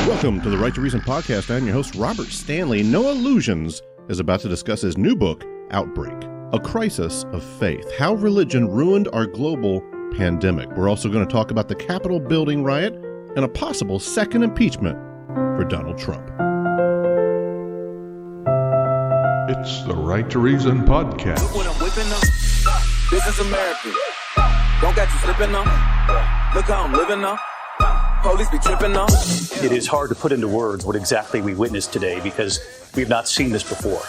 Welcome to the Right to Reason podcast. I'm your host, Robert Stanley. Noah Lugeons is about to discuss his new book, Outbreak, A Crisis of Faith, How Religion Ruined Our Global Pandemic. We're also going to talk about the Capitol building riot and a possible second impeachment for Donald Trump. It's the Right to Reason podcast. Look what I'm whipping up. This is America. Don't got you slipping up. Look how I'm living up. Police be tripping up. It is hard to put into words what exactly we witnessed today because we've not seen this before.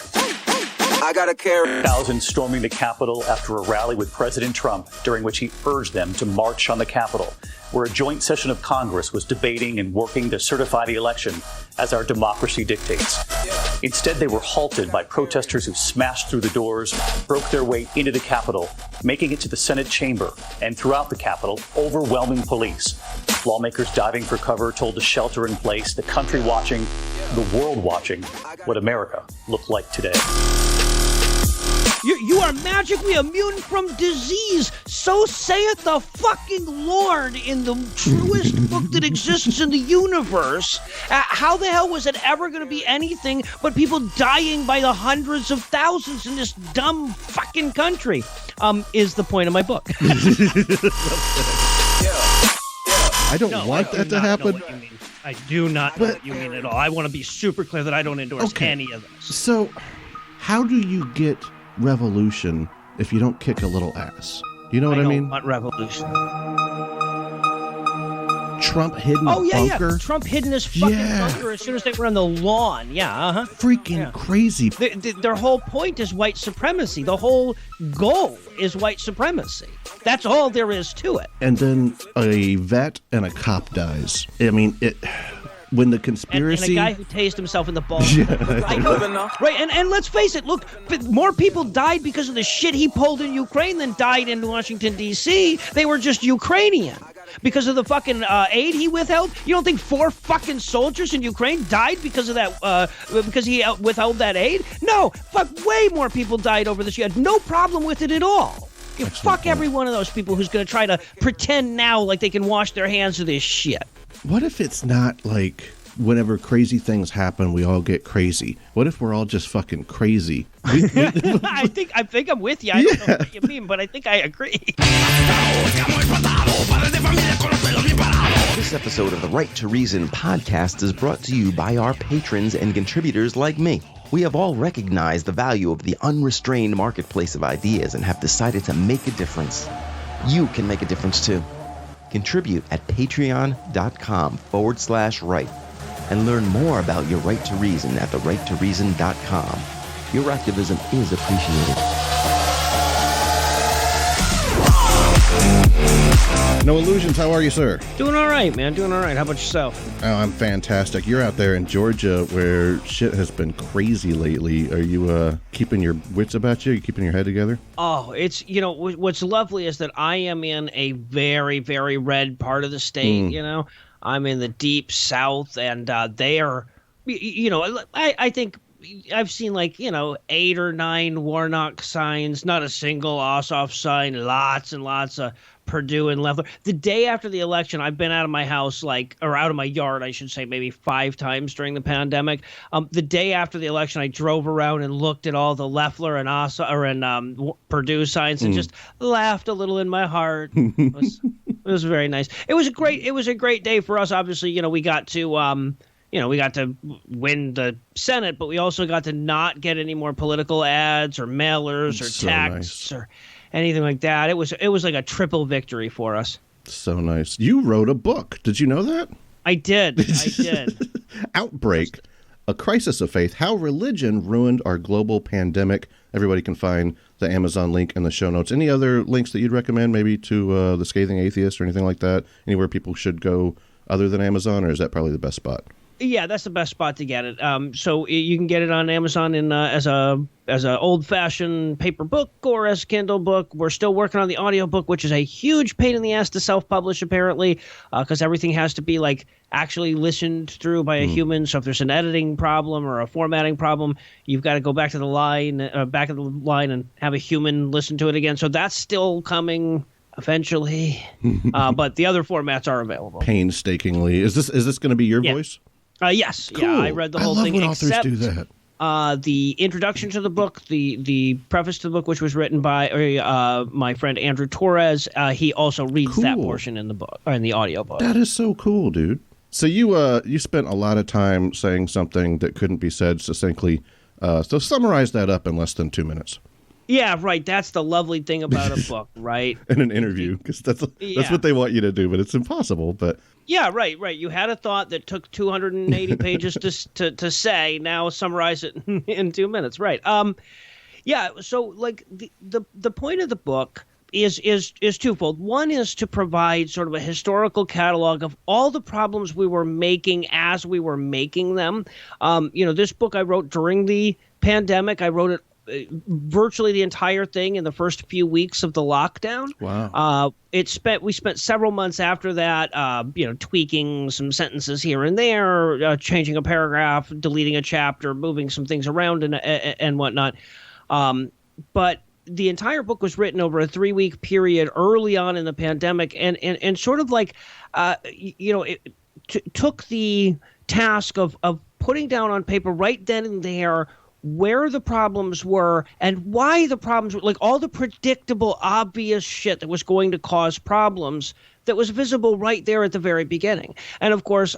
I gotta carry. Thousands storming the Capitol after a rally with President Trump, during which he urged them to march on the Capitol, where a joint session of Congress was debating and working to certify the election as our democracy dictates. Instead, they were halted by protesters who smashed through the doors, broke their way into the Capitol, making it to the Senate chamber, and throughout the Capitol, overwhelming police. Lawmakers diving for cover, told to shelter in place, the country watching, the world watching what America looked like today. You are magically immune from disease. So saith the fucking Lord in the truest book that exists in the universe. How the hell was it ever going to be anything but people dying by the hundreds of thousands in this dumb fucking country? Is the point of my book. I don't want that to happen. I do not know what you mean at all. I want to be super clear that I don't endorse any of this. So, how do you get revolution if you don't kick a little ass? You know what I mean? What revolution? Trump hidden a bunker. Yeah. Trump hidden his fucking bunker as soon as they were on the lawn. Yeah, Freaking crazy. Their whole point is white supremacy. The whole goal is white supremacy. That's all there is to it. And then a vet and a cop dies. I mean, when the conspiracy... And a guy who tased himself in the balls. Yeah. Right, and let's face it, look, more people died because of the shit he pulled in Ukraine than died in Washington, D.C. They were just Ukrainian. Because of the fucking aid he withheld? You don't think 4 fucking soldiers in Ukraine died because of that, because he withheld that aid? No, fuck, way more people died over this. You had no problem with it at all. Fuck every one of those people who's going to try to pretend now like they can wash their hands of this shit. What if it's not like whenever crazy things happen, we all get crazy? What if we're all just fucking crazy? I think I'm with you. I don't know what you mean, but I think I agree. This episode of the Right to Reason podcast is brought to you by our patrons and contributors like me. We have all recognized the value of the unrestrained marketplace of ideas and have decided to make a difference. You can make a difference too. Contribute at patreon.com/right and learn more about your right to reason at therighttoreason.com. Your activism is appreciated. No illusions. How are you, sir? Doing all right, man. Doing all right. How about yourself? Oh, I'm fantastic. You're out there in Georgia where shit has been crazy lately. Are you keeping your wits about you? Are you keeping your head together? Oh, it's, what's lovely is that I am in a very, very red part of the state, I'm in the deep south, and they are, I think I've seen 8 or 9 Warnock signs, not a single Ossoff sign, lots and lots of Purdue and Loeffler. The day after the election, I've been out of my house, or out of my yard, I should say, maybe 5 times during the pandemic. The day after the election, I drove around and looked at all the Loeffler and Purdue signs and just laughed a little in my heart. It was very nice. It was a great day for us. Obviously, we got to we got to win the Senate, but we also got to not get any more political ads or mailers or texts or anything like that. It was like a triple victory for us. So nice. You wrote a book. Did you know that? I did. Outbreak, A Crisis of Faith, How Religion Ruined Our Global Pandemic. Everybody can find the Amazon link in the show notes. Any other links that you'd recommend, maybe to the Scathing Atheist or anything like that? Anywhere people should go other than Amazon, or is that probably the best spot? Yeah, that's the best spot to get it. So you can get it on Amazon as a old-fashioned paper book or as a Kindle book. We're still working on the audiobook, which is a huge pain in the ass to self-publish, apparently, because everything has to be actually listened through by a human. So if there's an editing problem or a formatting problem, you've got to go back of the line and have a human listen to it again. So that's still coming eventually, but the other formats are available. Painstakingly. Is this going to be your voice? Yes. Cool. Yeah, I read the whole thing. I love when authors do that. The introduction to the book, the preface to the book, which was written by my friend Andrew Torres, he also reads that portion in the book, or in the audiobook. That is so cool, dude. So you spent a lot of time saying something that couldn't be said succinctly. So summarize that up in less than 2 minutes. Yeah, right. That's the lovely thing about a book, right? In an interview, because that's what they want you to do, but it's impossible. But yeah, right. You had a thought that took 280 pages to say. Now summarize it in 2 minutes, right? Yeah. So like the point of the book is twofold. One is to provide sort of a historical catalog of all the problems we were making as we were making them. This book I wrote during the pandemic. I wrote it virtually the entire thing in the first few weeks of the lockdown. Wow. We spent several months after that, tweaking some sentences here and there, changing a paragraph, deleting a chapter, moving some things around and whatnot. But the entire book was written over a 3-week period early on in the pandemic, and sort of like, it took the task of putting down on paper right then and there where the problems were and why the problems were, like all the predictable, obvious shit that was going to cause problems that was visible right there at the very beginning. And of course,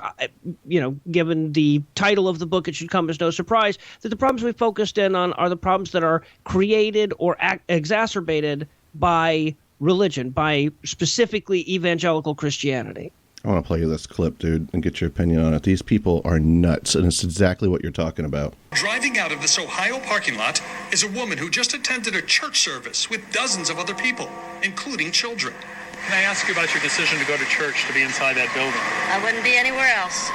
given the title of the book, it should come as no surprise that the problems we focused in on are the problems that are created or exacerbated by religion, by specifically evangelical Christianity. I want to play you this clip, dude, and get your opinion on it. These people are nuts, and it's exactly what you're talking about. Driving out of this Ohio parking lot is a woman who just attended a church service with dozens of other people, including children. Can I ask you about your decision to go to church, to be inside that building? I wouldn't be anywhere else.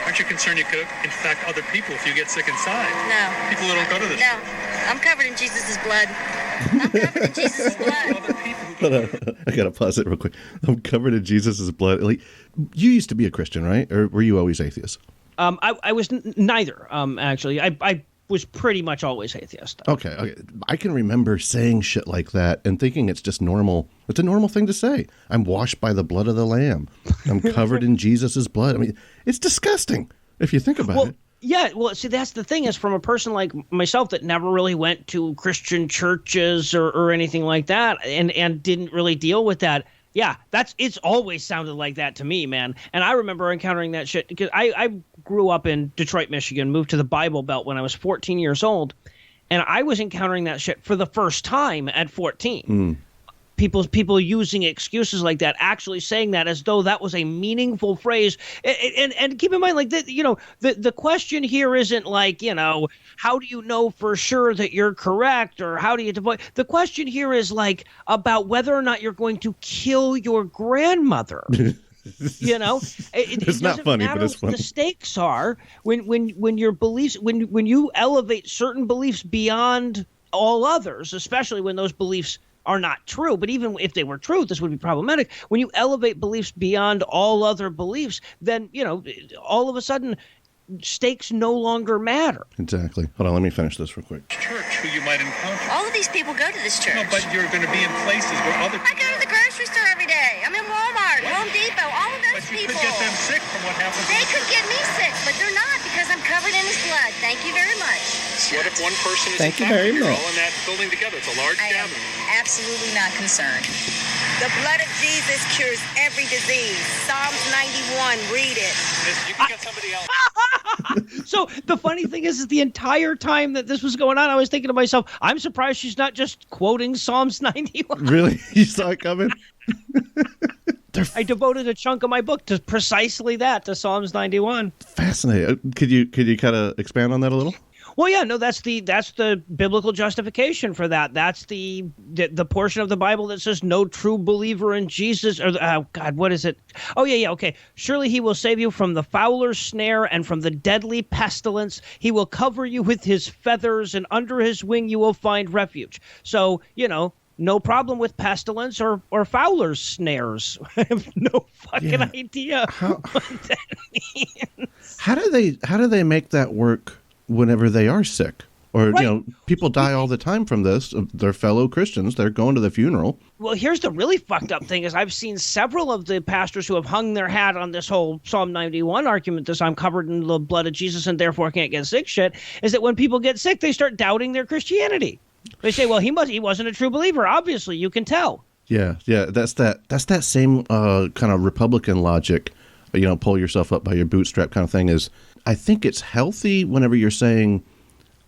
Aren't you concerned you could infect other people if you get sick inside? No. People who don't go to this. No. I'm covered in Jesus' blood. I'm covered in Jesus' blood. I gotta pause it real quick. I'm covered in Jesus' blood. Like, you used to be a Christian, right? Or were you always atheist? I was neither. Actually, I was pretty much always atheist. Okay. I can remember saying shit like that and thinking it's just normal. It's a normal thing to say. I'm washed by the blood of the Lamb. I'm covered in Jesus' blood. I mean, it's disgusting if you think about it. Yeah, well, see, that's the thing is from a person like myself that never really went to Christian churches or anything like that and didn't really deal with that. Yeah, it's always sounded like that to me, man. And I remember encountering that shit because I grew up in Detroit, Michigan, moved to the Bible Belt when I was 14 years old. And I was encountering that shit for the first time at 14. People using excuses like that, actually saying that as though that was a meaningful phrase. And keep in mind, like, the question here isn't like, how do you know for sure that you're correct or how do you avoid? The question here is like about whether or not you're going to kill your grandmother. It's not funny, but it's funny. The stakes are when your beliefs, when you elevate certain beliefs beyond all others, especially when those beliefs are not true, but even if they were true, this would be problematic. When you elevate beliefs beyond all other beliefs, then, all of a sudden, stakes no longer matter. Exactly. Hold on, let me finish this real quick. Church who you might encounter. All of these people go to this church. No, but you're going to be in places where other people... I go to the grocery store every day. I'm in Walmart, Home Depot, all of those people. But you could get them sick from what happens. They could get me sick, but they're not because I'm covered in his blood. Thank you very much. What if one person is Thank you very infected? You're much. all in that building together. It's a large gathering. Absolutely not concerned. The blood of Jesus cures every disease. Psalms 91, read it. You can get somebody else. So the funny thing is the entire time that this was going on, I was thinking to myself, I'm surprised she's not just quoting Psalms 91. Really? You saw it coming? I devoted a chunk of my book to precisely that, to Psalms 91. Fascinating. Could you kind of expand on that a little? Well, yeah, no, that's the biblical justification for that. That's the portion of the Bible that says no true believer in Jesus. Or God, what is it? Oh, yeah, okay. Surely he will save you from the fowler's snare and from the deadly pestilence. He will cover you with his feathers, and under his wing you will find refuge. So, no problem with pestilence or fowler's snares. I have no fucking idea what that means. How do they make that work whenever they are sick? Or, people die all the time from this. They're fellow Christians. They're going to the funeral. Well, here's the really fucked up thing is I've seen several of the pastors who have hung their hat on this whole Psalm 91 argument, this I'm covered in the blood of Jesus and therefore can't get sick shit, is that when people get sick, they start doubting their Christianity. They say, well, he wasn't a true believer. Obviously, you can tell. Yeah. That's that same kind of Republican logic, pull yourself up by your bootstrap kind of thing is, I think it's healthy whenever you're saying,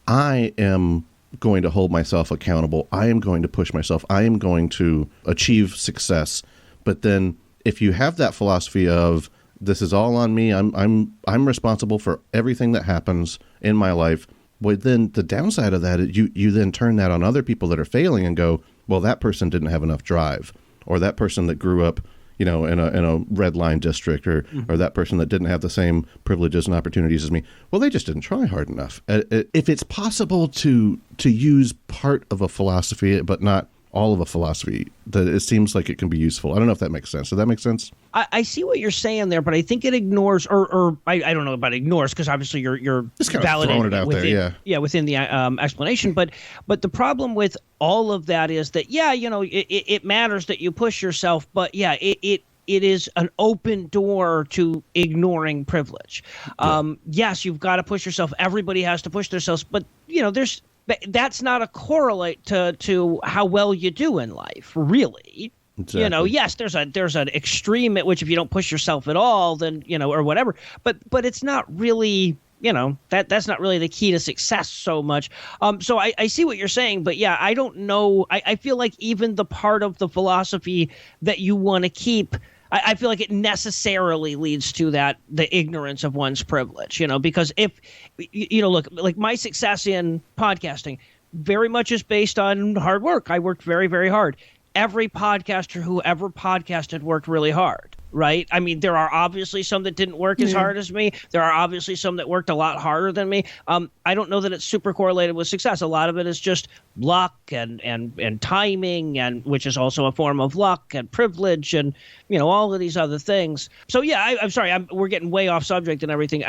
I am going to hold myself accountable. I am going to push myself. I am going to achieve success. But then if you have that philosophy of this is all on me, I'm responsible for everything that happens in my life. Well, then the downside of that is you then turn that on other people that are failing and go, well, that person didn't have enough drive, or that person that grew up in a red line district, or that person that didn't have the same privileges and opportunities as me. Well, they just didn't try hard enough. If it's possible to use part of a philosophy, but not all of a philosophy, that it seems like it can be useful. I don't know if that makes sense. Does that make sense? I see what you're saying there, but I think it ignores, or I don't know about ignores, because obviously you're just kind of throwing it out there, within the explanation. But the problem with all of that is that it matters that you push yourself, but it is an open door to ignoring privilege. Yes, you've got to push yourself. Everybody has to push themselves, but that's not a correlate to how well you do in life, really. Exactly. Yes, there's an extreme at which if you don't push yourself at all, then or whatever. But it's not really that's not really the key to success so much. So I see what you're saying, but I don't know. I feel like even the part of the philosophy that you want to keep, I feel like it necessarily leads to the ignorance of one's privilege, because if, look, like my success in podcasting very much is based on hard work. I worked very, very hard. Every podcaster who ever podcasted worked really hard, right? I mean, there are obviously some that didn't work as hard as me. There are obviously some that worked a lot harder than me. I don't know that it's super correlated with success. A lot of it is just luck and timing, and which is also a form of luck, and privilege, and all of these other things. So I'm sorry, we're getting way off subject and everything.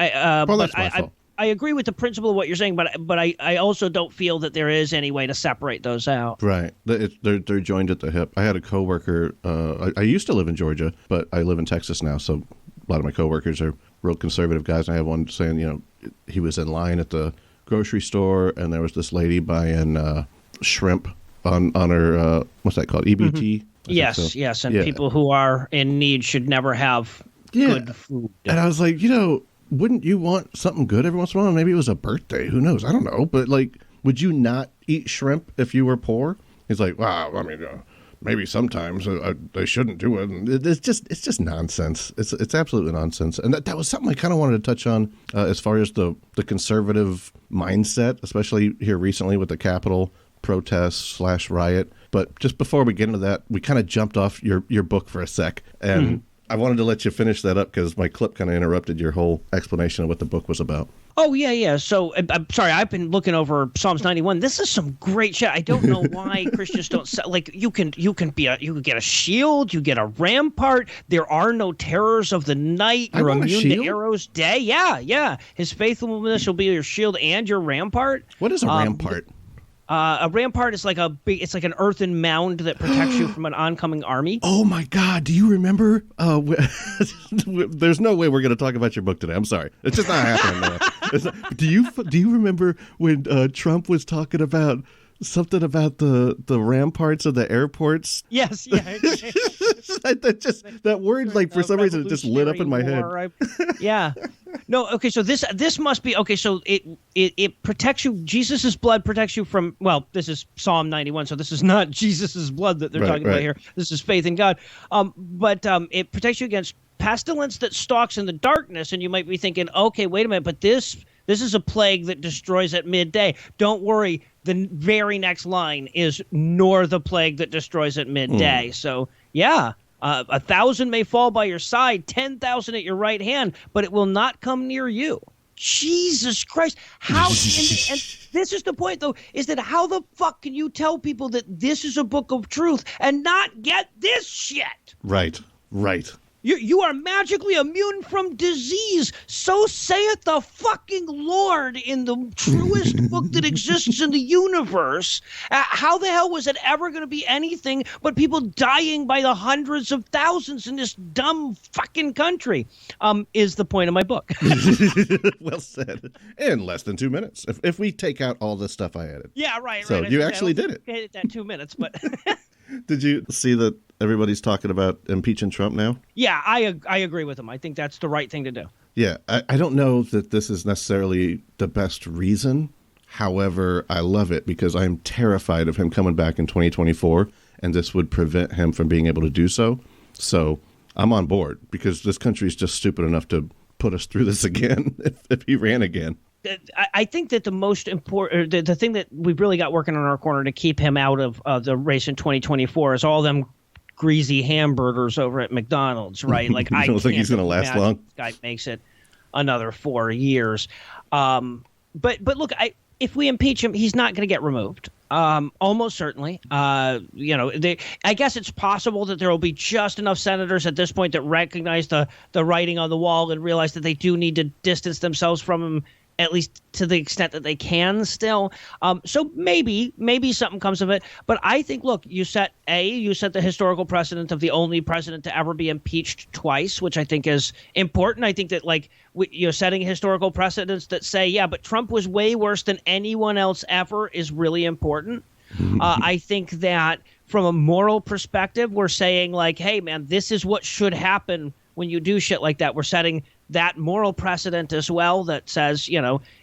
I agree with the principle of what you're saying, but I also don't feel that there is any way to separate those out. Right. They're joined at the hip. I had a coworker. I used to live in Georgia, but I live in Texas now. So a lot of my coworkers are real conservative guys. I have one saying, he was in line at the grocery store, and there was this lady buying shrimp on her, what's that called? EBT? Mm-hmm. Yes. And people who are in need should never have good food. And I was like, wouldn't you want something good every once in a while? Maybe it was a birthday. Who knows? I don't know. But would you not eat shrimp if you were poor? He's like, wow, I mean, maybe sometimes they shouldn't do it. And it's just nonsense. It's absolutely nonsense. And that was something I kind of wanted to touch on as far as the conservative mindset, especially here recently with the Capitol protests / riot. But just before we get into that, we kind of jumped off your book for a sec. And I wanted to let you finish that up because my clip kind of interrupted your whole explanation of what the book was about. Oh, yeah. So I'm sorry. I've been looking over Psalms 91. This is some great shit. I don't know why Christians don't you can get a shield. You get a rampart. There are no terrors of the night. You're immune to arrows day. Yeah. His faithfulness will be your shield and your rampart. What is a rampart? A rampart is it's like an earthen mound that protects you from an oncoming army. Oh my God! Do you remember? There's no way we're going to talk about your book today. I'm sorry, it's just not happening. Do you remember when Trump was talking about something about the ramparts of the airports? Yes, yeah. that word, for some reason, it just lit up in my head. Yeah. No, okay, so this must be, okay, so it protects you, Jesus' blood protects you from, well, this is Psalm 91, so this is not Jesus' blood that they're talking about here. This is faith in God. But it protects you against pestilence that stalks in the darkness, and you might be thinking, okay, wait a minute, but this is a plague that destroys at midday. Don't worry, the very next line is, nor the plague that destroys at midday. So, yeah. 1,000 may fall by your side, 10,000 at your right hand, but it will not come near you. Jesus Christ. How, and this is the point, though, is that how the fuck can you tell people that this is a book of truth and not get this shit? Right. You are magically immune from disease. So saith the fucking Lord in the truest book that exists in the universe. How the hell was it ever going to be anything but people dying by the hundreds of thousands in this dumb fucking country? Is the point of my book. Well said. In less than 2 minutes. If we take out all the stuff I added. Yeah, right. So you actually did it. I hit that 2 minutes, but... Did you see that everybody's talking about impeaching Trump now? Yeah, I agree with him. I think that's the right thing to do. Yeah, I don't know that this is necessarily the best reason. However, I love it because I'm terrified of him coming back in 2024, and this would prevent him from being able to do so. So I'm on board because this country is just stupid enough to put us through this again if he ran again. I think that the most important, the thing that we've really got working on our corner to keep him out of the race in 2024 is all them greasy hamburgers over at McDonald's, right? Like I don't think he's going to last long. This guy makes it another 4 years. But look, if we impeach him, he's not going to get removed. Almost certainly. I guess it's possible that there will be just enough senators at this point that recognize the writing on the wall and realize that they do need to distance themselves from him, at least to the extent that they can still. So maybe something comes of it. But I think, look, you set the historical precedent of the only president to ever be impeached twice, which I think is important. I think that, like, you're setting historical precedents that say, yeah, but Trump was way worse than anyone else ever is really important. I think that from a moral perspective, we're saying, like, hey, man, this is what should happen when you do shit like that. We're setting that moral precedent as well that says,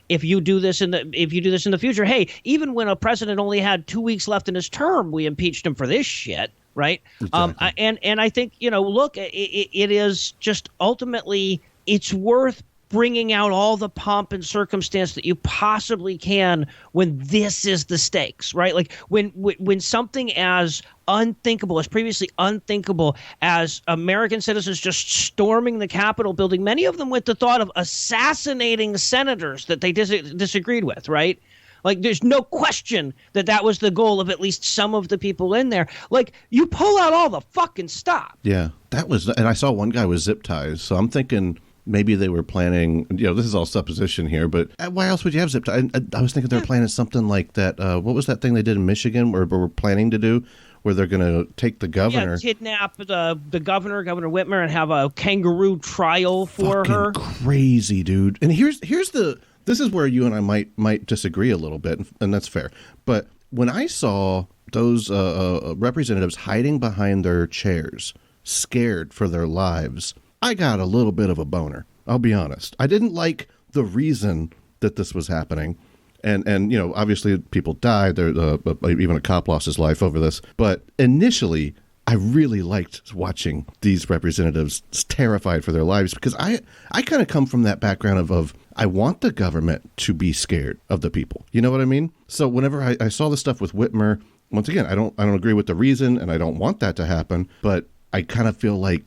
if you do this in the future, hey, even when a president only had 2 weeks left in his term, we impeached him for this shit, right? Exactly. And I think, look, it is just ultimately it's worth bringing out all the pomp and circumstance that you possibly can when this is the stakes, right? Like when something as unthinkable, as previously unthinkable as American citizens just storming the Capitol building, many of them with the thought of assassinating senators that they disagreed with, right? Like, there's no question that was the goal of at least some of the people in there. Like, you pull out all the fucking stop. Yeah, and I saw one guy with zip ties, so I'm thinking maybe they were planning, this is all supposition here, but why else would you have zip ties? I was thinking they were planning something like that. What was that thing they did in Michigan where we're planning to do, where they're going to take the governor? Yeah, kidnap the governor, Governor Whitmer, and have a kangaroo trial for her. Crazy, dude. And this is where you and I might disagree a little bit, and that's fair. But when I saw those representatives hiding behind their chairs, scared for their lives, I got a little bit of a boner. I'll be honest. I didn't like the reason that this was happening. And obviously people died. Even a cop lost his life over this. But initially, I really liked watching these representatives terrified for their lives because I kind of come from that background of I want the government to be scared of the people. You know what I mean? So whenever I saw the stuff with Whitmer, once again, I don't agree with the reason and I don't want that to happen. But I kind of feel like,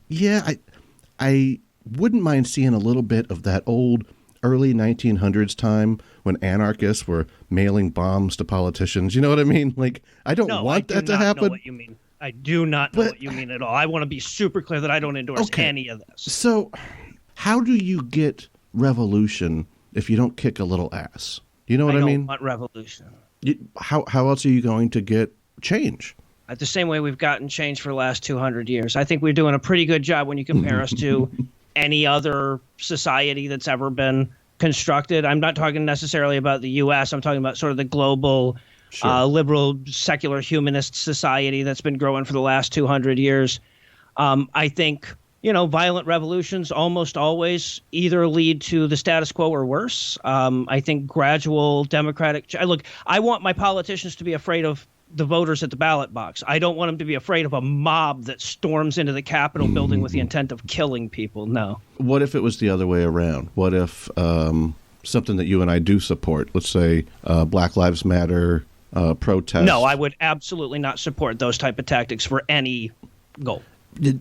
I wouldn't mind seeing a little bit of that old early 1900s time when anarchists were mailing bombs to politicians. You know what I mean? Like, I don't want that to happen. Know what you mean. I do not know what you mean at all. I want to be super clear that I don't endorse any of this. So how do you get revolution if you don't kick a little ass? You know what I mean? I don't want revolution. How else are you going to get change? The same way we've gotten change for the last 200 years. I think we're doing a pretty good job when you compare us to any other society that's ever been constructed. I'm not talking necessarily about the U.S. I'm talking about sort of the global liberal, secular, humanist society that's been growing for the last 200 years. I think, violent revolutions almost always either lead to the status quo or worse. I think gradual democratic look, I want my politicians to be afraid of the voters at the ballot box. I don't want them to be afraid of a mob that storms into the Capitol building with the intent of killing people. No. What if it was the other way around? What if something that you and I do support, let's say Black Lives Matter protest? No, I would absolutely not support those type of tactics for any goal.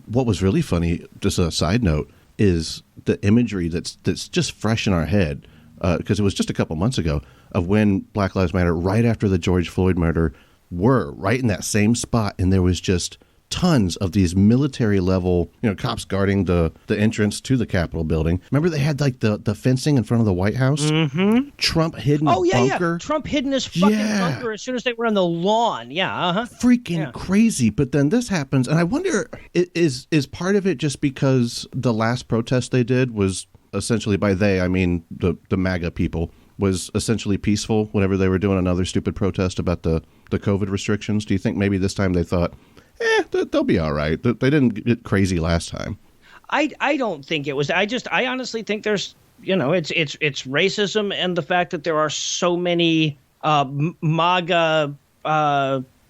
What was really funny, just a side note, is the imagery that's just fresh in our head, because it was just a couple months ago, of when Black Lives Matter, right after the George Floyd murder, were right in that same spot, and there was just tons of these military level, cops guarding the entrance to the Capitol building. Remember they had like the fencing in front of the White House? Mm-hmm. Trump hid in a bunker. Yeah. Trump hid in his fucking bunker as soon as they were on the lawn. Yeah. Freaking crazy. But then this happens. And I wonder, is part of it just because the last protest they did was essentially, by they, I mean the MAGA people, was essentially peaceful whenever they were doing another stupid protest about the COVID restrictions? Do you think maybe this time they thought, they'll be all right? They didn't get crazy last time. I don't think it was. I honestly think there's, it's racism and the fact that there are so many MAGA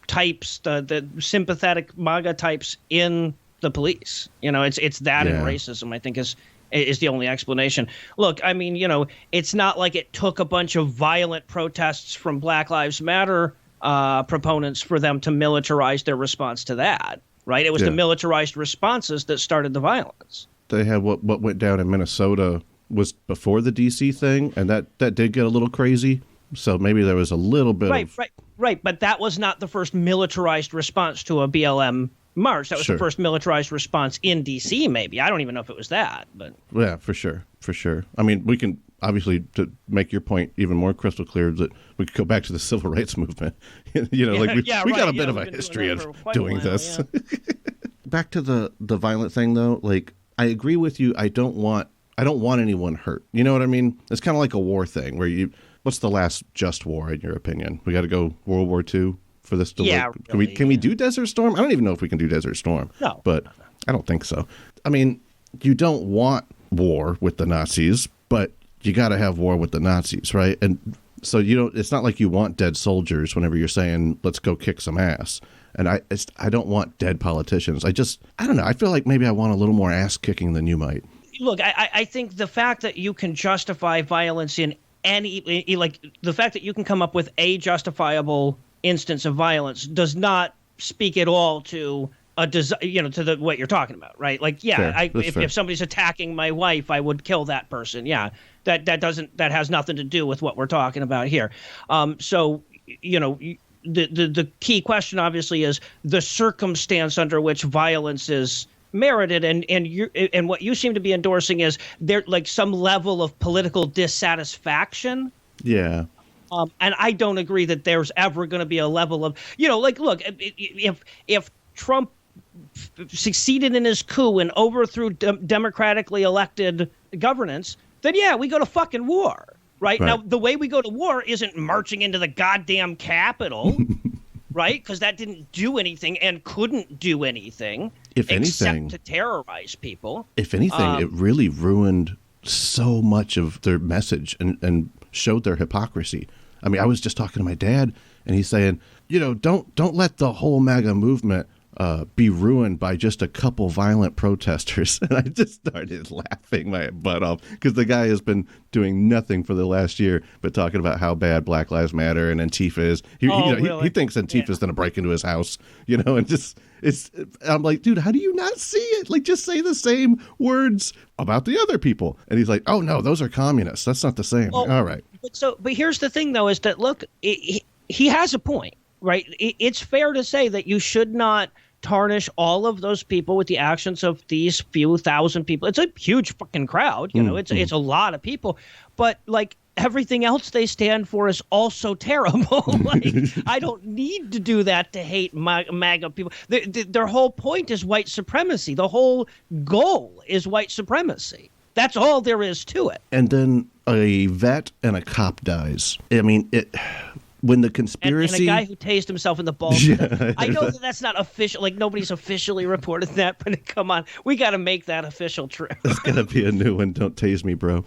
types, the sympathetic MAGA types in the police. It's that and racism, I think, is the only explanation. Look, I mean, it's not like it took a bunch of violent protests from Black Lives Matter proponents for them to militarize their response to that, right? It was the militarized responses that started the violence. They had what went down in Minnesota was before the D.C. thing, and that did get a little crazy. So maybe there was a little bit Right. But that was not the first militarized response to a BLM march. That was the first militarized response in D.C., maybe. I don't even know if it was that. But yeah, for sure. I mean, we can, obviously, to make your point even more crystal clear, that we could go back to the civil rights movement. We got a bit of a history of doing this. Yeah. Back to the violent thing, though. Like, I agree with you. I don't want anyone hurt. You know what I mean? It's kind of like a war thing where what's the last just war in your opinion? We got to go World War II for this to work? Can we do Desert Storm? I don't even know if we can do Desert Storm. No. But I don't think so. I mean, you don't want war with the Nazis, but you got to have war with the Nazis, right? And so it's not like you want dead soldiers whenever you're saying, let's go kick some ass. And I don't want dead politicians. I don't know. I feel like maybe I want a little more ass kicking than you might. Look, I think the fact that you can justify violence in any, like the fact that you can come up with a justifiable instance of violence does not speak at all to to what you're talking about, right? Like, if somebody's attacking my wife, I would kill that person. Yeah, that has nothing to do with what we're talking about here. So, the key question obviously is the circumstance under which violence is merited, and what you seem to be endorsing is there like some level of political dissatisfaction. Yeah. And I don't agree that there's ever going to be a level of, look, if Trump succeeded in his coup and overthrew democratically elected governance, then we go to fucking war, right? Now, the way we go to war isn't marching into the goddamn Capitol, right? Because that didn't do anything and couldn't do anything except to terrorize people. If anything, it really ruined so much of their message and showed their hypocrisy. I mean, I was just talking to my dad, and he's saying, don't let the whole MAGA movement be ruined by just a couple violent protesters. And I just started laughing my butt off because the guy has been doing nothing for the last year but talking about how bad Black Lives Matter and Antifa is. He thinks Antifa is going to break into his house, and just I'm like, dude, how do you not see it? Like, just say the same words about the other people. And he's like, oh no, those are communists. That's not the same. Well, all right. But here's the thing, though, is that, look, he has a point, right? It's fair to say that you should not tarnish all of those people with the actions of these few thousand people. It's a huge fucking crowd, it's a lot of people, but like everything else they stand for is also terrible. Like, I don't need to do that to hate MAGA people. Their whole point is white supremacy. The whole goal is white supremacy. That's all there is to it. And then a vet and a cop dies. I mean, when the conspiracy... And a guy who tased himself in the balls. Yeah. I know that's not official. Like, nobody's officially reported that, but come on. We got to make that official true. That's going to be a new one. Don't tase me, bro.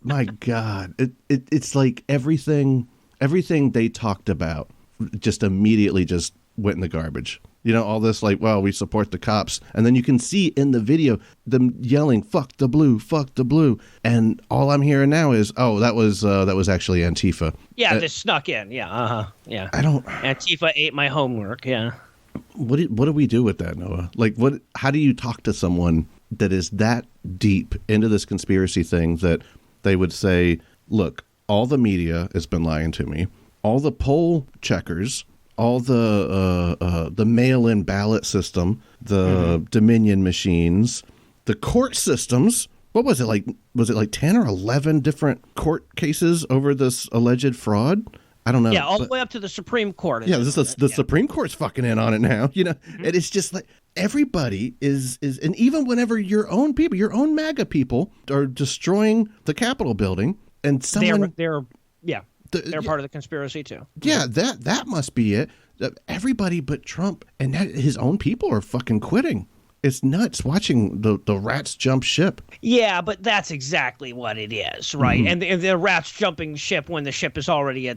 My God. It's like everything they talked about just immediately just went in the garbage. All this like, well, we support the cops. And then you can see in the video them yelling, fuck the blue, fuck the blue. And all I'm hearing now is, oh, that was actually Antifa. Yeah, they snuck in. Yeah, yeah. Antifa ate my homework, yeah. What do we do with that, Noah? Like, how do you talk to someone that is that deep into this conspiracy thing that they would say, look, all the media has been lying to me. All the poll checkers all the mail-in ballot system, the Dominion machines, the court systems. What was it like? Was it like 10 or 11 different court cases over this alleged fraud? I don't know. Yeah, all the way up to the Supreme Court. Yeah, the Supreme Court's fucking in on it now. You know, and it's just like everybody is, and even whenever your own people, your own MAGA people, are destroying the Capitol building, and someone they're part of the conspiracy too. Yeah, that must be it. Everybody but Trump and his own people are fucking quitting. It's nuts watching the rats jump ship. Yeah, but that's exactly what it is, right? And the rats jumping ship when the ship is already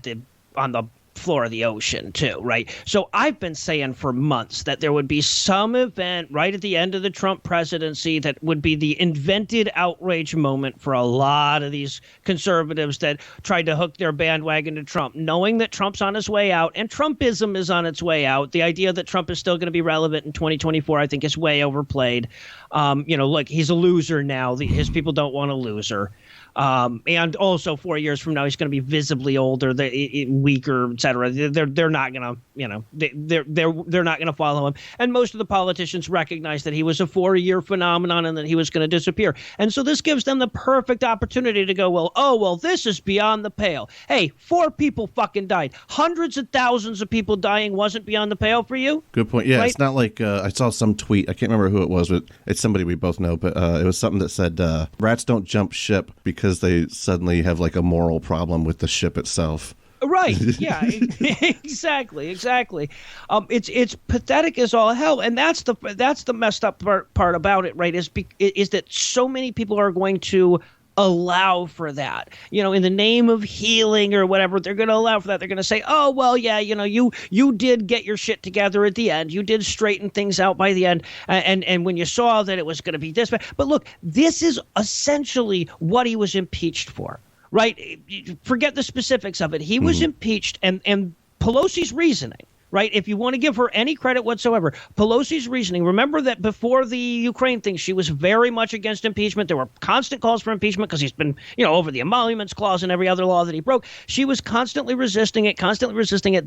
on the floor of the ocean too, right? So I've been saying for months that there would be some event right at the end of the Trump presidency that would be the invented outrage moment for a lot of these conservatives that tried to hook their bandwagon to Trump, knowing that Trump's on his way out and Trumpism is on its way out. The idea that Trump is still going to be relevant in 2024, I think, is way overplayed. Look, he's a loser now. His people don't want a loser. And also 4 years from now, he's going to be visibly older, weaker, etc. They're not going to, they're not going to follow him. And most of the politicians recognize that he was a 4-year phenomenon and that he was going to disappear. And so this gives them the perfect opportunity to go, well, this is beyond the pale. Hey, 4 people fucking died. Hundreds of thousands of people dying wasn't beyond the pale for you? Good point. Yeah, right? It's not like I saw some tweet. I can't remember who it was, but it's somebody we both know. But it was something that said rats don't jump ship because they suddenly have like a moral problem with the ship itself. Right. Yeah, exactly. It's pathetic as all hell. And that's the messed up part about it, right, is that so many people are going to allow for that, in the name of healing or whatever. They're going to allow for that. They're going to say, oh, well, yeah, you did get your shit together at the end. You did straighten things out by the end. And when you saw that it was going to be this bad. But look, this is essentially what he was impeached for, right? Forget the specifics of it. He was impeached, and Pelosi's reasoning, right? If you want to give her any credit whatsoever, Pelosi's reasoning, remember that before the Ukraine thing, she was very much against impeachment. There were constant calls for impeachment because he's been, over the emoluments clause and every other law that he broke. She was constantly resisting it.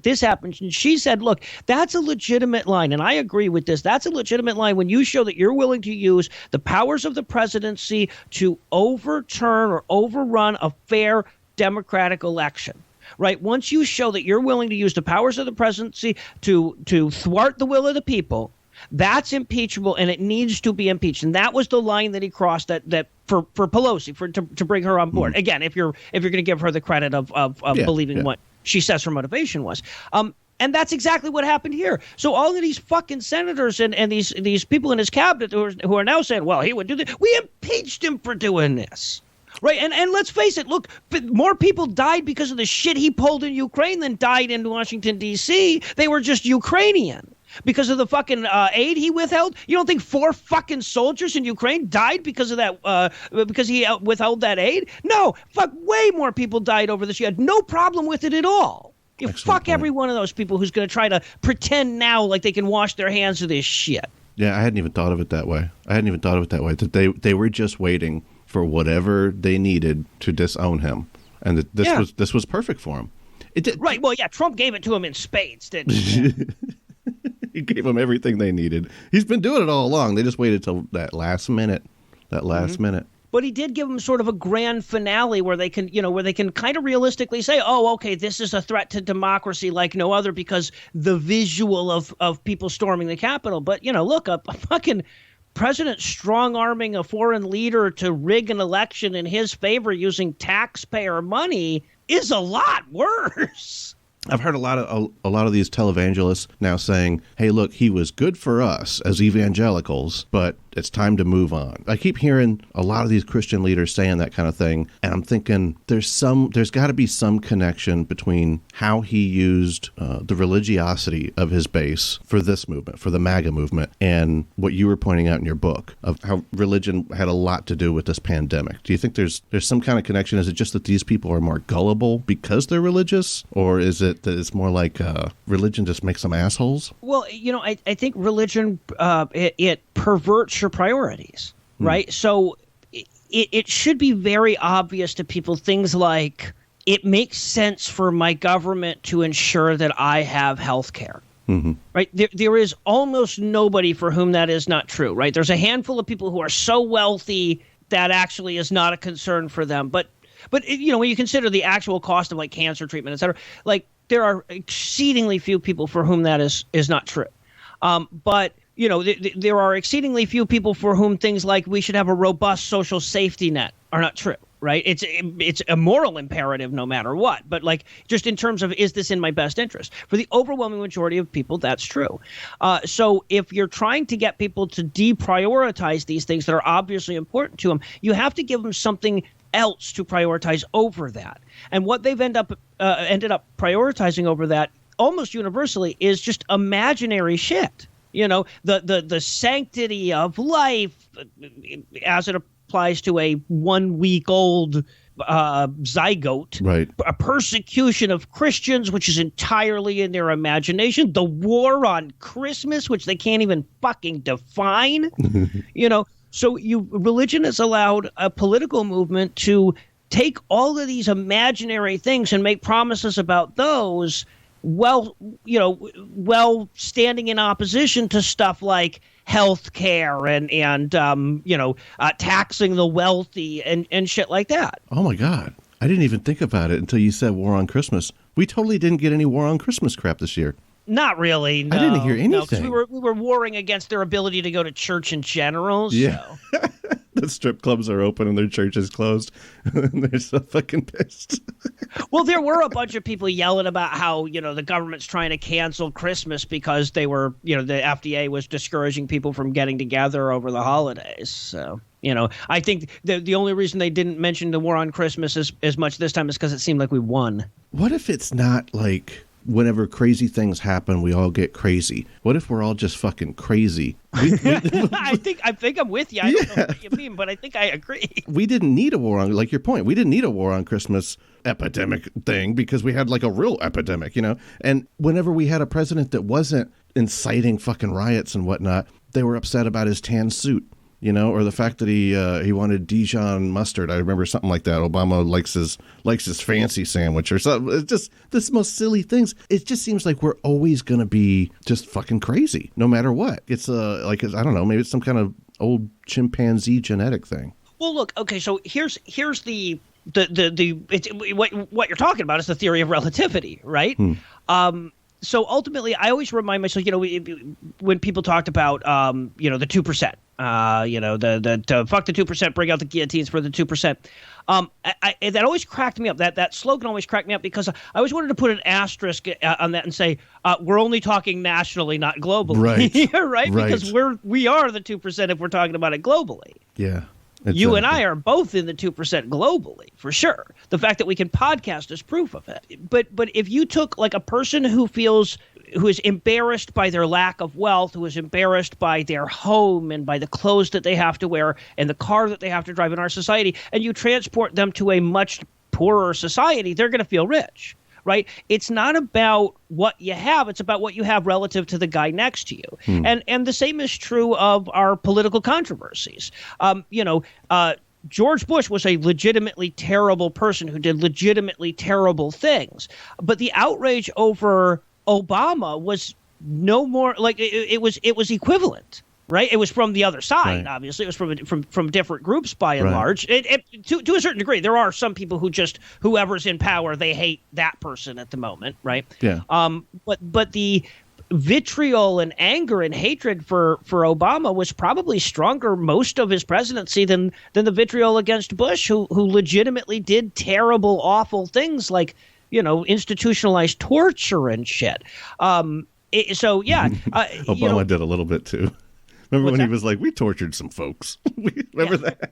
This happened. And she said, look, that's a legitimate line. And I agree with this. That's a legitimate line when you show that you're willing to use the powers of the presidency to overturn or overrun a fair democratic election. Right. Once you show that you're willing to use the powers of the presidency to thwart the will of the people, that's impeachable, and it needs to be impeached. And that was the line that he crossed that for Pelosi to bring her on board. Again, if you're going to give her the credit of believing what she says her motivation was. And that's exactly what happened here. So all of these fucking senators and these people in his cabinet who are now saying, well, he would do this. We impeached him for doing this. Right. And let's face it. Look, more people died because of the shit he pulled in Ukraine than died in Washington, D.C. They were just Ukrainian because of the fucking aid he withheld. You don't think 4 fucking soldiers in Ukraine died because of that, because he withheld that aid? No. Fuck, way more people died over this. You had no problem with it at all. You fuck every one of those people who's going to try to pretend now like they can wash their hands of this shit. Yeah, I hadn't even thought of it that way. That they were just waiting for whatever they needed to disown him, and this was perfect for him. Right. Well, yeah, Trump gave it to him in spades, didn't he? He gave them everything they needed. He's been doing it all along. They just waited till that last minute. But he did give them sort of a grand finale where they can, kind of realistically say, oh, okay, this is a threat to democracy like no other because the visual of people storming the Capitol. But, look, a fucking president strong-arming a foreign leader to rig an election in his favor using taxpayer money is a lot worse. I've heard a lot of these televangelists now saying, hey, look, he was good for us as evangelicals, but it's time to move on. I keep hearing a lot of these Christian leaders saying that kind of thing, and I'm thinking there's got to be some connection between how he used the religiosity of his base for this movement, for the MAGA movement, and what you were pointing out in your book of how religion had a lot to do with this pandemic. Do you think there's some kind of connection? Is it just that these people are more gullible because they're religious, or is it that it's more like religion just makes them assholes? Well, I think religion it perverts your priorities, right? So it should be very obvious to people things like it makes sense for my government to ensure that I have health care. Mm-hmm. Right. There is almost nobody for whom that is not true. Right. There's a handful of people who are so wealthy that actually is not a concern for them. But you know, when you consider the actual cost of like cancer treatment, et cetera, like there are exceedingly few people for whom that is not true. But, you know, there are exceedingly few people for whom things like we should have a robust social safety net are not true. Right. It's a moral imperative no matter what. But like just in terms of is this in my best interest? For the overwhelming majority of people, that's true. So if you're trying to get people to deprioritize these things that are obviously important to them, you have to give them something else to prioritize over that. And what they've ended up prioritizing over that almost universally is just imaginary shit. You know, the sanctity of life as it applies to a 1 week old zygote, right? A persecution of Christians, which is entirely in their imagination, the war on Christmas, which they can't even fucking define, you know. So religion has allowed a political movement to take all of these imaginary things and make promises about those while standing in opposition to stuff like health care and taxing the wealthy and shit like that. Oh, my God. I didn't even think about it until you said war on Christmas. We totally didn't get any war on Christmas crap this year. Not really. No, I didn't hear anything. No, because we were warring against their ability to go to church in general. So. Yeah. The strip clubs are open and their church is closed. And they're so fucking pissed. Well, there were a bunch of people yelling about how, you know, the government's trying to cancel Christmas because they were, you know, the FDA was discouraging people from getting together over the holidays. So, you know, I think the only reason they didn't mention the war on Christmas as much this time is because it seemed like we won. What if it's not like whenever crazy things happen, we all get crazy? What if we're all just fucking crazy? I think I'm with you. I don't know what you mean, but I think I agree. We didn't need a war on, like your point, we didn't need a war on Christmas epidemic thing because we had like a real epidemic, you know? And whenever we had a president that wasn't inciting fucking riots and whatnot, they were upset about his tan suit. You know, or the fact that he wanted Dijon mustard. I remember something like that. Obama likes his fancy sandwich or something. It's just this most silly things. It just seems like we're always going to be just fucking crazy, no matter what. It's I don't know, maybe it's some kind of old chimpanzee genetic thing. Well, look, okay, so here's what you're talking about is the theory of relativity, right? So ultimately, I always remind myself, you know, when people talked about, the 2%. Fuck the 2%, bring out the guillotines for the 2%. That always cracked me up. That slogan always cracked me up because I always wanted to put an asterisk on that and say we're only talking nationally, not globally. Right? Because we are the 2% if we're talking about it globally. Yeah. You and I are both in the 2% globally, for sure. The fact that we can podcast is proof of it. But if you took like a person who is embarrassed by their lack of wealth, who is embarrassed by their home and by the clothes that they have to wear and the car that they have to drive in our society, and you transport them to a much poorer society, they're going to feel rich. Right? It's not about what you have. It's about what you have relative to the guy next to you. And the same is true of our political controversies. George Bush was a legitimately terrible person who did legitimately terrible things. But the outrage over Obama was no more like it was equivalent. Right. It was from the other side. Right. Obviously, it was from different groups by and large. To a certain degree, there are some people who just whoever's in power, they hate that person at the moment. Right. Yeah. But the vitriol and anger and hatred for Obama was probably stronger most of his presidency than the vitriol against Bush, who legitimately did terrible, awful things like, you know, institutionalized torture and shit. Obama did a little bit, too. Remember when he was like, we tortured some folks? Remember that?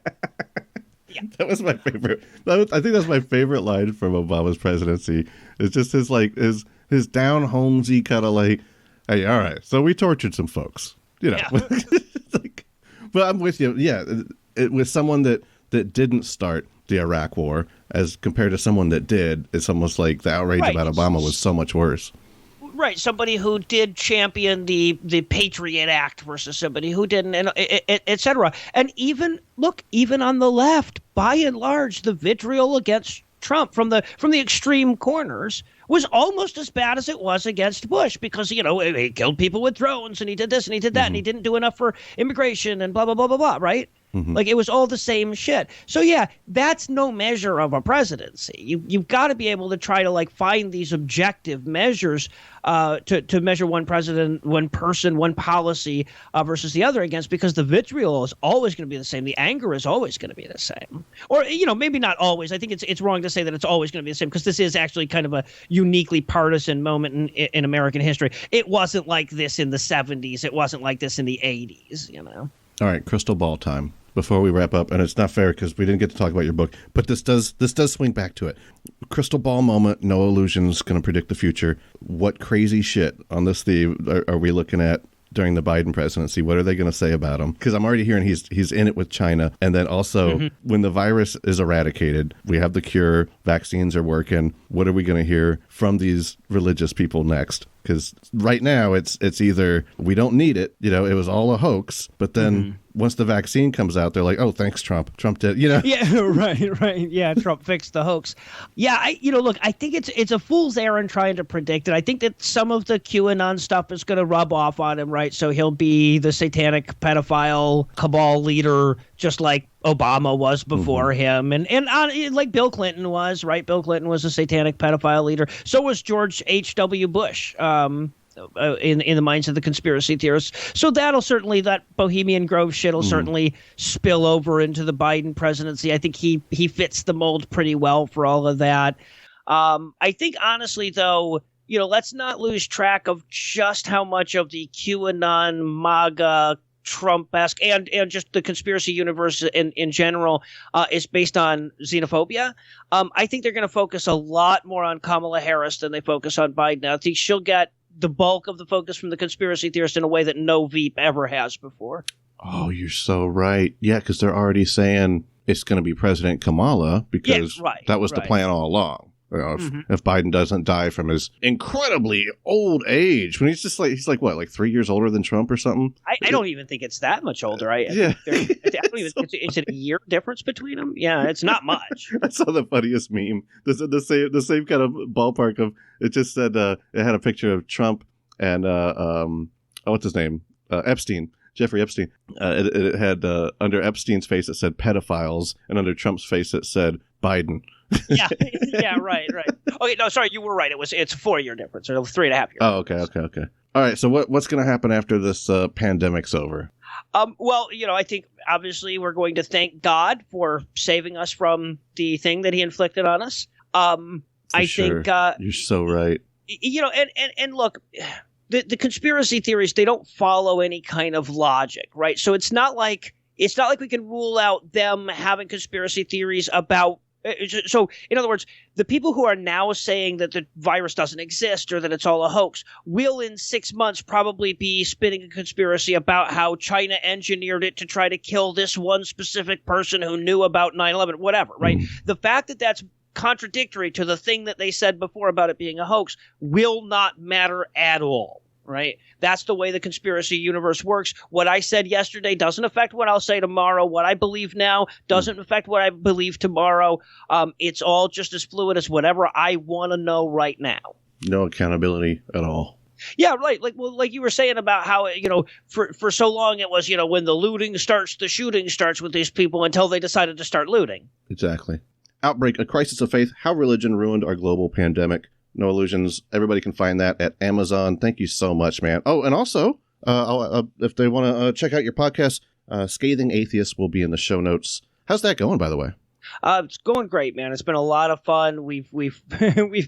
Yeah. That was my favorite. I think that's my favorite line from Obama's presidency. It's just his down homesy kind of like, hey, all right, so we tortured some folks. You know. Yeah. But I'm with you. Yeah, it was someone that didn't start the Iraq War as compared to someone that did. It's almost like the outrage about Obama was so much worse. Right, somebody who did champion the Patriot Act versus somebody who didn't, and et cetera. And even on the left, by and large, the vitriol against Trump from the extreme corners was almost as bad as it was against Bush, because, he killed people with drones and he did this and he did that and he didn't do enough for immigration and blah, blah, blah, blah, blah, right? Like, it was all the same shit. So, yeah, that's no measure of a presidency. You've got to be able to try to, like, find these objective measures to measure one president, one person, one policy versus the other against, because the vitriol is always going to be the same. The anger is always going to be the same. Or, maybe not always. I think it's wrong to say that it's always going to be the same, because this is actually kind of a uniquely partisan moment in American history. It wasn't like this in the 70s. It wasn't like this in the 80s, All right, crystal ball time. Before we wrap up, and it's not fair because we didn't get to talk about your book, but this does swing back to it. Crystal ball moment, no illusions, going to predict the future. What crazy shit on this theme are we looking at during the Biden presidency? What are they going to say about him? Because I'm already hearing he's in it with China. And then also, when the virus is eradicated, we have the cure, vaccines are working. What are we going to hear from these religious people next? Because right now it's either we don't need it, it was all a hoax, but then once the vaccine comes out, they're like, oh, thanks, Trump. Trump did, Yeah, right. Yeah, Trump fixed the hoax. Yeah, look, I think it's a fool's errand trying to predict it. I think that some of the QAnon stuff is going to rub off on him, right? So he'll be the satanic pedophile cabal leader, just like Obama was before him, and like Bill Clinton was, right? Bill Clinton was a satanic pedophile leader. So was George H.W. Bush. In the minds of the conspiracy theorists. So that Bohemian Grove shit will certainly spill over into the Biden presidency. I think he fits the mold pretty well for all of that. I think, honestly, though, let's not lose track of just how much of the QAnon, MAGA, Trump-esque, and just the conspiracy universe in general is based on xenophobia. I think they're going to focus a lot more on Kamala Harris than they focus on Biden. I think she'll get the bulk of the focus from the conspiracy theorists in a way that no Veep ever has before. Oh, you're so right. Yeah, because they're already saying it's going to be President Kamala, because that was the plan all along. If Biden doesn't die from his incredibly old age, when he's like what, like 3 years older than Trump or something? I don't even think it's that much older. I don't even. Is it a year difference between them? Yeah, it's not much. I saw the funniest meme. The same kind of ballpark of it. Just said it had a picture of Trump and what's his name, Epstein. Jeffrey Epstein. It had under Epstein's face it said pedophiles, and under Trump's face it said Biden. yeah, right. Okay, no, sorry, you were right. It's a 4-year difference, or 3.5 years. Oh, okay. All right, so what's going to happen after this pandemic's over? Well, I think obviously we're going to thank God for saving us from the thing that he inflicted on us. I think you're so right. And look. The conspiracy theories, they don't follow any kind of logic, right? So it's not like we can rule out them having conspiracy theories about. So, in other words, the people who are now saying that the virus doesn't exist or that it's all a hoax will in 6 months probably be spinning a conspiracy about how China engineered it to try to kill this one specific person who knew about 9/11, whatever, right? The fact that that's contradictory to the thing that they said before about it being a hoax will not matter at all, right? That's the way the conspiracy universe works. What I said yesterday doesn't affect what I'll say tomorrow. What I believe now doesn't affect what I believe tomorrow. It's all just as fluid as whatever I want to know right now. No accountability at all. Yeah, right. Like you were saying about how, for so long it was, when the looting starts, the shooting starts with these people until they decided to start looting. Exactly. Outbreak, A Crisis of Faith, How Religion Ruined Our Global Pandemic. No Illusions. Everybody can find that at Amazon. Thank you so much, man. Oh, and also, if they want to check out your podcast, Scathing Atheist will be in the show notes. How's that going, by the way? It's going great, man. It's been a lot of fun. We've we've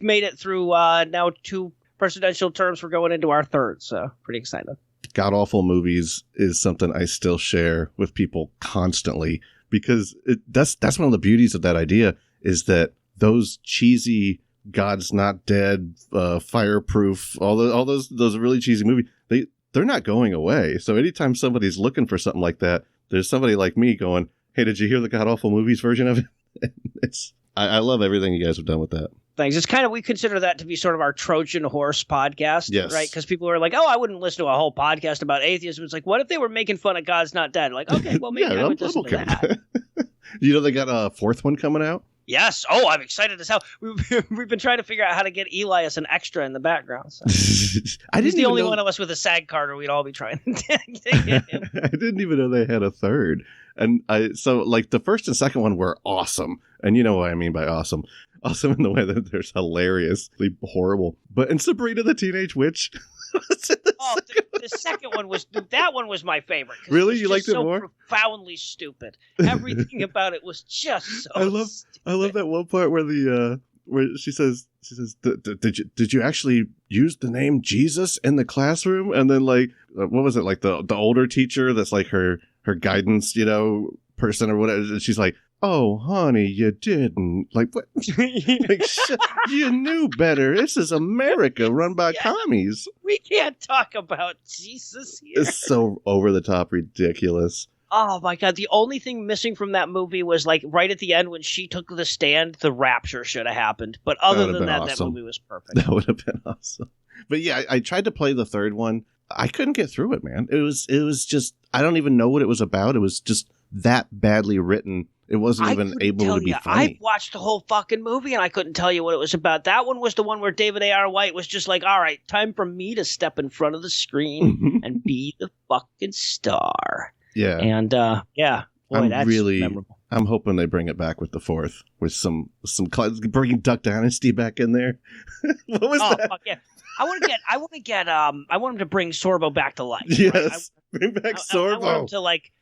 made it through now 2 presidential terms. We're going into our 3rd, so pretty excited. God-awful movies is something I still share with people constantly, because that's one of the beauties of that idea, is that those cheesy God's Not Dead, Fireproof, all those really cheesy movies, they're not going away. So anytime somebody's looking for something like that, there's somebody like me going, hey, did you hear the God-awful movies version of it? I love everything you guys have done with that. Thanks. It's kind of, we consider that to be sort of our Trojan horse podcast, yes. Right? Because people are like, oh, I wouldn't listen to a whole podcast about atheism. It's like, what if they were making fun of God's Not Dead? Like, okay, well, maybe I would listen to that. You know, they got a 4th one coming out? Yes. Oh, I'm excited as hell. We've been trying to figure out how to get Elias an extra in the background. So. He's the only one of us with a SAG card, or we'd all be trying to get him. I didn't even know they had a third. And so like the first and second one were awesome. And you know what I mean by awesome. Awesome in the way that they're hilariously horrible. But in Sabrina the Teenage Witch... the second one was my favorite. Really? You liked it so more? Profoundly stupid. Everything about it was just so stupid. I love that one part where where she says, did you actually use the name Jesus in the classroom? And then like, what was it? Like the older teacher that's like her guidance, person or whatever. And she's like, oh, honey, you didn't. Like, what? You knew better. This is America run by commies. We can't talk about Jesus here. It's so over-the-top ridiculous. Oh, my God. The only thing missing from that movie was, like, right at the end when she took the stand, the rapture should have happened. But other than that, awesome. That movie was perfect. That would have been awesome. But, yeah, I tried to play the third one. I couldn't get through it, man. It was just, I don't even know what it was about. It was just that badly written. It wasn't even able to be funny. I watched the whole fucking movie and I couldn't tell you what it was about. That one was the one where David A.R. White was just like, all right, time for me to step in front of the screen and be the fucking star. Yeah. And boy, that's memorable. I'm hoping they bring it back with the fourth, with some bringing Duck Dynasty back in there. What was that? Fuck yeah. I want him to bring Sorbo back to life. Yes. Right? Bring back Sorbo. I want him to like,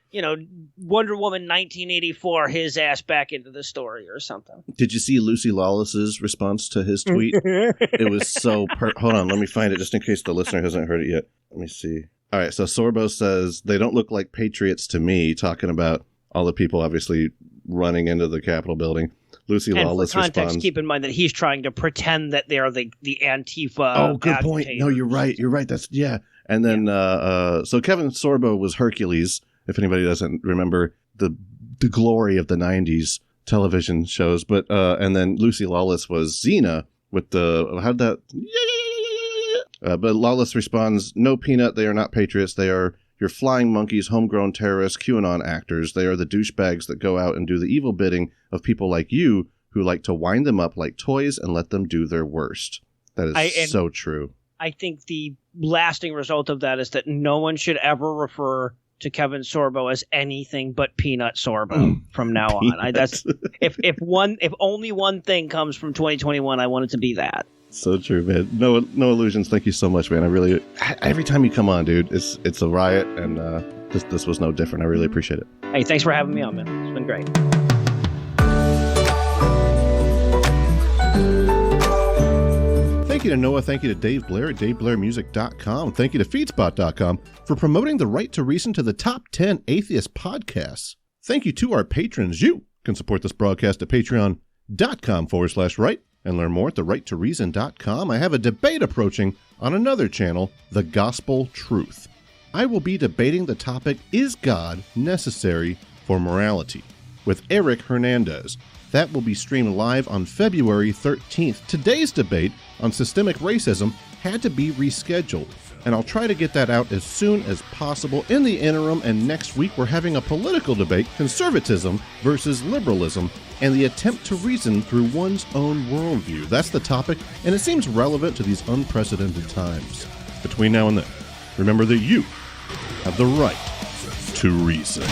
Wonder Woman 1984 his ass back into the story or something. Did you see Lucy Lawless's response to his tweet? It was so hold on, let me find it just in case the listener hasn't heard it yet. Let me see. All right, so Sorbo says, they don't look like patriots to me, talking about all the people obviously running into the Capitol building. Lucy Lawless responds. For context, responds, keep in mind that he's trying to pretend that they're the Antifa. Oh, good point. No, you're right. That's, yeah. And then, so Kevin Sorbo was Hercules, if anybody doesn't remember the glory of the 90s television shows. But, and then Lucy Lawless was Xena with how'd that? But Lawless responds, no, Peanut, they are not patriots. They are your flying monkeys, homegrown terrorists, QAnon actors. They are the douchebags that go out and do the evil bidding of people like you who like to wind them up like toys and let them do their worst. That is so true. I think the lasting result of that is that no one should ever refer to Kevin Sorbo as anything but Peanut Sorbo from now on. That's if only one thing comes from 2021, I want it to be that. So true, man. No illusions. Thank you so much, man. I really, every time you come on, dude, it's a riot, and this was no different. I really appreciate it. Hey, thanks for having me on, man. It's been great. Thank you to Noah. Thank you to Dave Blair at DaveBlairMusic.com. Thank you to FeedSpot.com for promoting the Right to Reason to the top 10 atheist podcasts. Thank you to our patrons. You can support this broadcast at patreon.com/right and learn more at therighttoreason.com. I have a debate approaching on another channel, The Gospel Truth. I will be debating the topic, is God necessary for morality? With Eric Hernandez. That will be streamed live on February 13th. Today's debate on systemic racism had to be rescheduled, and I'll try to get that out as soon as possible. In the interim, and next week, we're having a political debate, conservatism versus liberalism, and the attempt to reason through one's own worldview. That's the topic, and it seems relevant to these unprecedented times. Between now and then, remember that you have the right to reason.